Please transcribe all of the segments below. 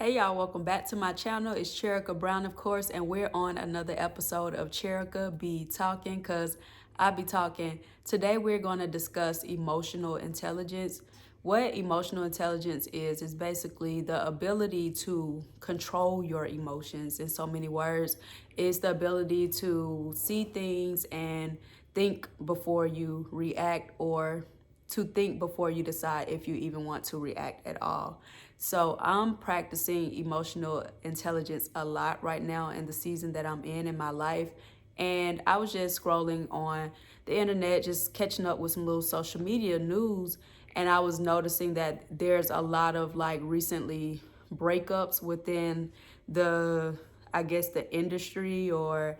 Hey y'all, welcome back to my channel. It's Cherika Brown, of course, and we're on another episode of Cherika Be Talking, because I be talking. Today we're going to discuss emotional intelligence. What emotional intelligence is basically the ability to control your emotions. In so many words, it's the ability to see things and think before you react, or to think before you decide if you even want to react at all. So I'm practicing emotional intelligence a lot right now in the season that I'm in my life. And I was just scrolling on the internet, just catching up with some little social media news. And I was noticing that there's a lot of like recently breakups within the, I guess, the industry, or,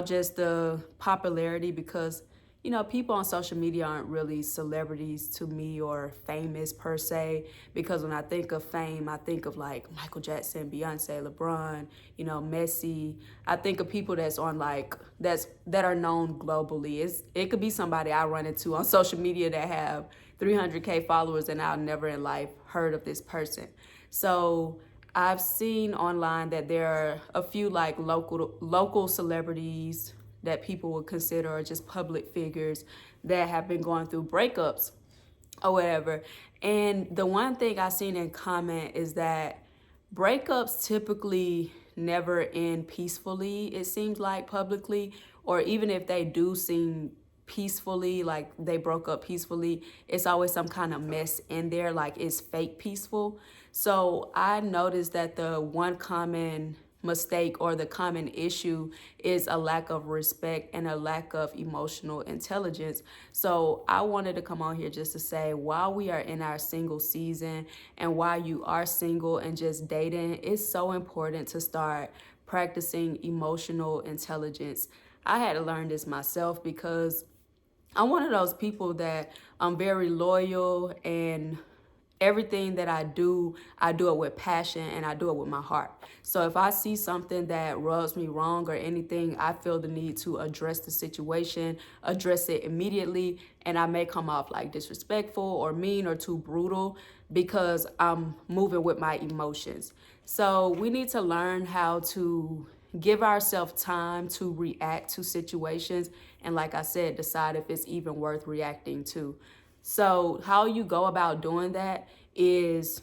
just the popularity, because people on social media aren't really celebrities to me or famous per se, because when I think of fame, I think of like Michael Jackson, Beyonce, LeBron, Messi. I think of people that's on like that are known globally. It could be somebody I run into on social media that have 300K followers and I've never in life heard of this person. So I've seen online that there are a few like local celebrities that people would consider, or just public figures that have been going through breakups or whatever. And the one thing I seen in comment is that breakups typically never end peacefully, it seems like, publicly, or even if they do seem peacefully, like they broke up peacefully, it's always some kind of mess in there, like it's fake peaceful. So I noticed that the one common mistake, or the common issue, is a lack of respect and a lack of emotional intelligence. So I wanted to come on here just to say, while we are in our single season, and while you are single and just dating, it's so important to start practicing emotional intelligence. I had to learn this myself, because I'm one of those people that I'm very loyal, and everything that I do it with passion, and I do it with my heart. So if I see something that rubs me wrong or anything, I feel the need to address the situation, address it immediately, and I may come off like disrespectful or mean or too brutal, because I'm moving with my emotions. So we need to learn how to give ourselves time to react to situations, and like I said, decide if it's even worth reacting to. So how you go about doing that is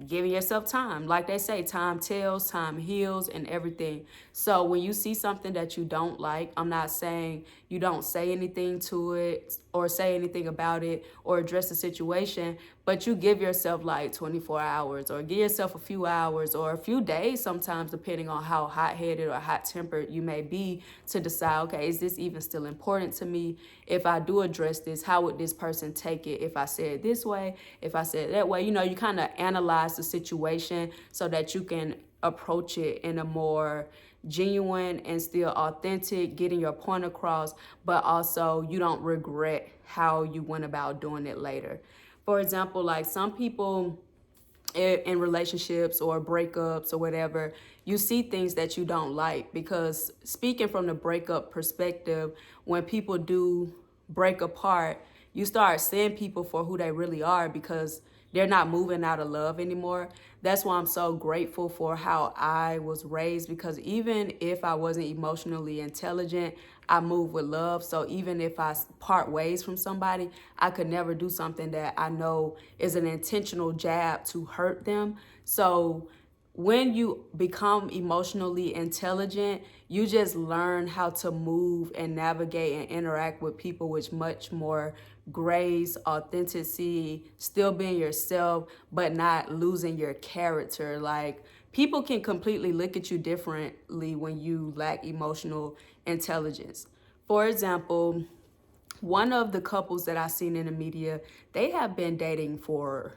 giving yourself time. Like they say, time tells, time heals, and everything. So when you see something that you don't like, I'm not saying you don't say anything to it, or say anything about it, or address the situation, but you give yourself like 24 hours, or give yourself a few hours, or a few days sometimes, depending on how hot-headed or hot-tempered you may be, to decide, okay, is this even still important to me? If I do address this, how would this person take it if I said it this way, if I said it that way? You kind of analyze the situation so that you can approach it in a more genuine and still authentic, getting your point across, but also you don't regret how you went about doing it later. For example, like some people in relationships or breakups or whatever, you see things that you don't like, because speaking from the breakup perspective, when people do break apart, you start seeing people for who they really are, because they're not moving out of love anymore. That's why I'm so grateful for how I was raised, because even if I wasn't emotionally intelligent, I move with love. So even if I part ways from somebody, I could never do something that I know is an intentional jab to hurt them. So when you become emotionally intelligent, you just learn how to move and navigate and interact with people with much more grace, authenticity, still being yourself, but not losing your character. Like, people can completely look at you differently when you lack emotional intelligence. For example, one of the couples that I've seen in the media, they have been dating for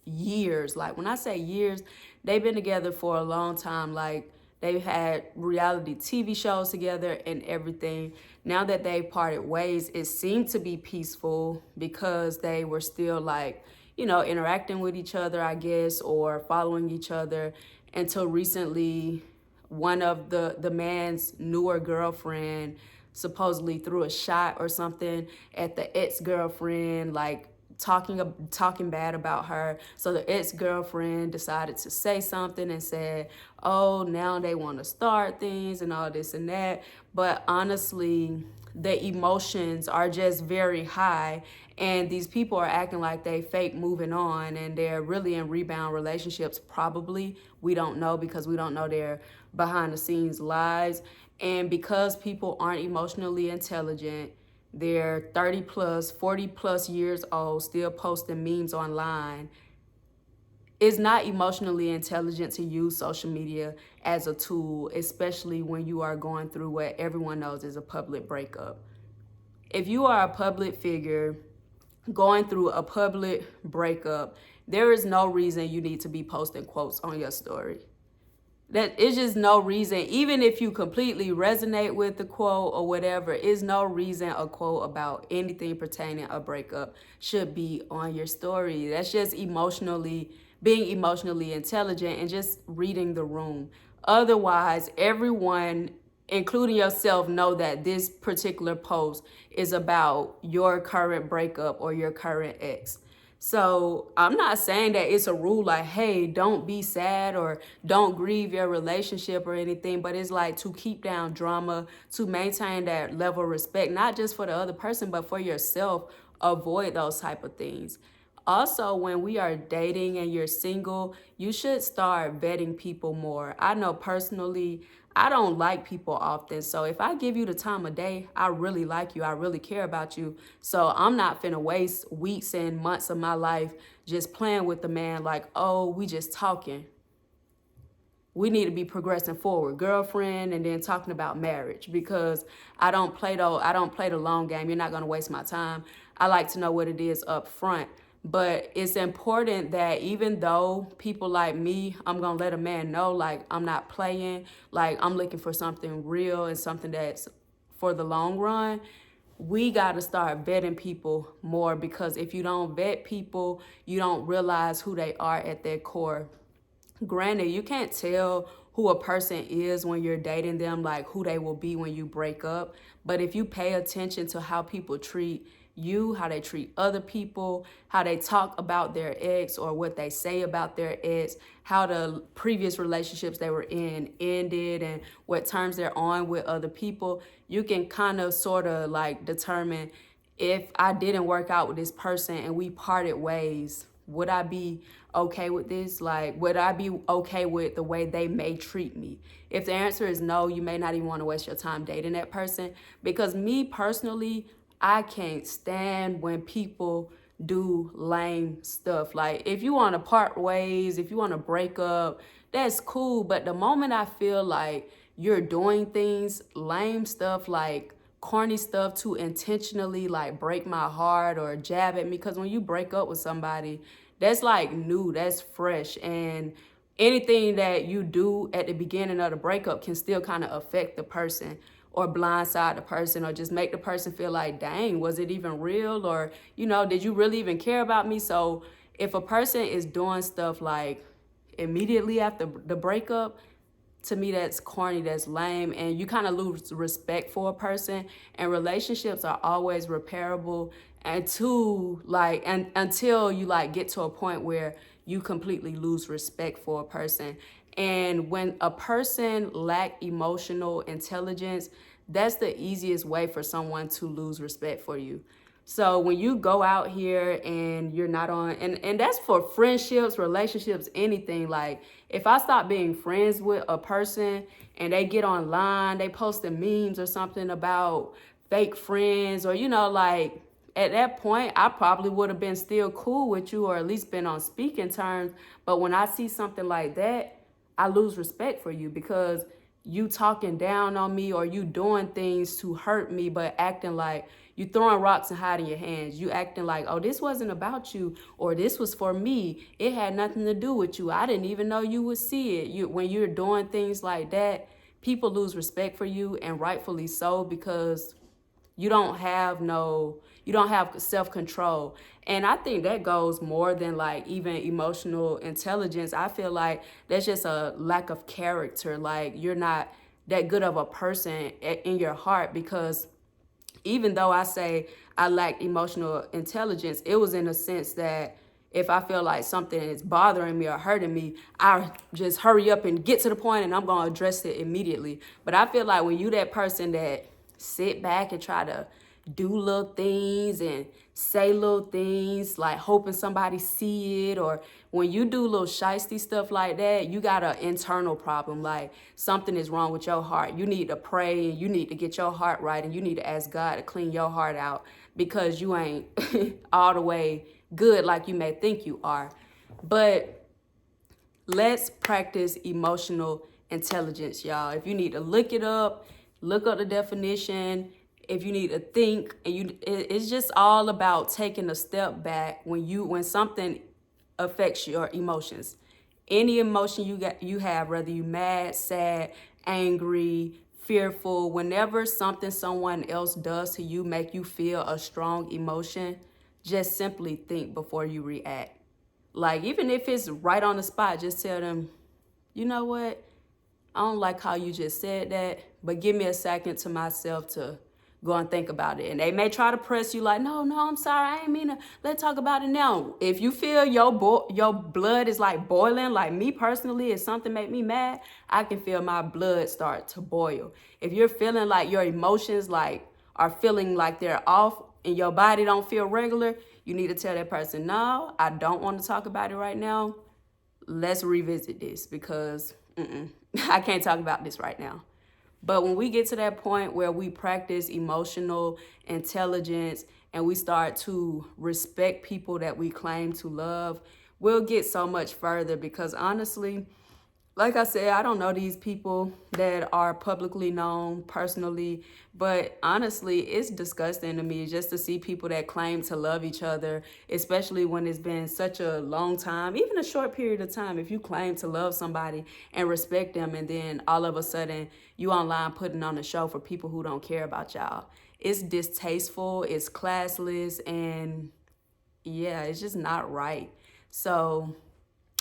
years. Like, when I say years, they've been together for a long time. Like, they've had reality TV shows together and everything. Now that they parted ways, it seemed to be peaceful, because they were still like, interacting with each other, I guess, or following each other, until recently one of the man's newer girlfriend supposedly threw a shot or something at the ex-girlfriend, like talking bad about her. So the ex-girlfriend decided to say something and said, oh, now they want to start things and all this and that. But honestly, the emotions are just very high, and these people are acting like they fake moving on and they're really in rebound relationships. Probably, we don't know, because we don't know their behind the scenes lives. And because people aren't emotionally intelligent, they're 30 plus, 40 plus years old, still posting memes online. It's not emotionally intelligent to use social media as a tool, especially when you are going through what everyone knows is a public breakup. If you are a public figure going through a public breakup, there is no reason you need to be posting quotes on your story. That is just no reason. Even if you completely resonate with the quote or whatever, is no reason a quote about anything pertaining a breakup should be on your story. That's just being emotionally intelligent and just reading the room. Otherwise, everyone, including yourself, know that this particular post is about your current breakup or your current ex. So I'm not saying that it's a rule like, hey, don't be sad or don't grieve your relationship or anything, but it's like to keep down drama, to maintain that level of respect, not just for the other person, but for yourself. Avoid those type of things. Also, when we are dating and you're single, you should start vetting people more. I know personally, I don't like people often. So if I give you the time of day, I really like you. I really care about you. So I'm not finna waste weeks and months of my life just playing with the man like, oh, we just talking. We need to be progressing forward, girlfriend, and then talking about marriage, because I don't play the long game. You're not gonna waste my time. I like to know what it is up front. But it's important that even though people like me, I'm gonna let a man know, like, I'm not playing, like, I'm looking for something real and something that's for the long run. We got to start vetting people more, because if you don't vet people, you don't realize who they are at their core. Granted, you can't tell who a person is when you're dating them, like who they will be when you break up. But if you pay attention to how people treat you, how they treat other people, how they talk about their ex or what they say about their ex, how the previous relationships they were in ended, and what terms they're on with other people, you can kind of sort of like determine, if I didn't work out with this person and we parted ways, would I be okay with this? Like, would I be okay with the way they may treat me? If the answer is no, you may not even want to waste your time dating that person. Because me personally, I can't stand when people do lame stuff. Like, if you want to part ways, if you want to break up, that's cool. But the moment I feel like you're doing things, lame stuff, like corny stuff to intentionally like break my heart or jab at me, because when you break up with somebody, that's like new, that's fresh, and anything that you do at the beginning of the breakup can still kind of affect the person or blindside the person or just make the person feel like, dang, was it even real? Or, did you really even care about me? So if a person is doing stuff like immediately after the breakup, to me, that's corny, that's lame, and you kind of lose respect for a person. And relationships are always repairable, and until you like get to a point where you completely lose respect for a person. And when a person lack emotional intelligence, that's the easiest way for someone to lose respect for you. So when you go out here and you're not on, and that's for friendships, relationships, anything. Like, if I stop being friends with a person and they get online, they posting memes or something about fake friends, or, like, at that point, I probably would have been still cool with you, or at least been on speaking terms. But when I see something like that, I lose respect for you, because you talking down on me or you doing things to hurt me, but acting like you throwing rocks and hiding your hands. You acting like, oh, this wasn't about you, or this was for me. It had nothing to do with you. I didn't even know you would see it. When you're doing things like that, people lose respect for you, and rightfully so, because you don't have self-control. And I think that goes more than like even emotional intelligence. I feel like that's just a lack of character. Like, you're not that good of a person in your heart, because even though I say I lacked emotional intelligence. It was in a sense that if I feel like something is bothering me or hurting me, I just hurry up and get to the point and I'm going to address it immediately. But I feel like when you that person that sit back and try to do little things and say little things like hoping somebody see it, or when you do little shiesty stuff like that, you got an internal problem. Like something is wrong with your heart. You need to pray and you need to get your heart right, and you need to ask God to clean your heart out, because you ain't all the way good like you may think you are. But let's practice emotional intelligence, y'all. If you need to look it up, look up the definition. If you need to think, and it's just all about taking a step back when something affects your emotions. Any emotion you have, whether you mad, sad, angry, fearful, whenever someone else does to you make you feel a strong emotion, just simply think before you react. Like, even if it's right on the spot, just tell them, you know what? I don't like how you just said that, but give me a second to myself to go and think about it. And they may try to press you like, no, I'm sorry, I ain't mean to. Let's talk about it now. If you feel your blood is like boiling, like me personally, if something make me mad, I can feel my blood start to boil. If you're feeling like your emotions like are feeling like they're off and your body don't feel regular, you need to tell that person, no, I don't want to talk about it right now. Let's revisit this, because I can't talk about this right now. But when we get to that point where we practice emotional intelligence and we start to respect people that we claim to love, we'll get so much further. Because honestly, like I said, I don't know these people that are publicly known personally, but honestly, it's disgusting to me just to see people that claim to love each other, especially when it's been such a long time, even a short period of time. If you claim to love somebody and respect them, and then all of a sudden you online putting on a show for people who don't care about y'all, it's distasteful, it's classless, and yeah, it's just not right. So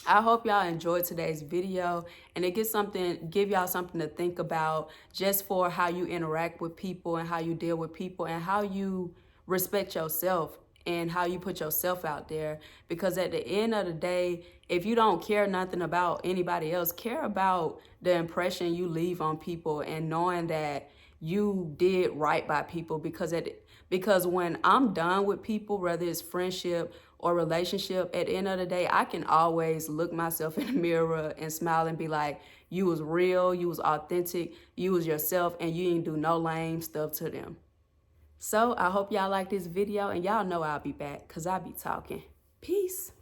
I hope y'all enjoyed today's video, and it give y'all something to think about, just for how you interact with people and how you deal with people and how you respect yourself and how you put yourself out there. Because at the end of the day, if you don't care nothing about anybody else, care about the impression you leave on people and knowing that you did right by people. Because when I'm done with people, whether it's friendship or relationship, at the end of the day, I can always look myself in the mirror and smile and be like, you was real, you was authentic, you was yourself, and you didn't do no lame stuff to them. So I hope y'all like this video, and y'all know I'll be back because I be talking. Peace.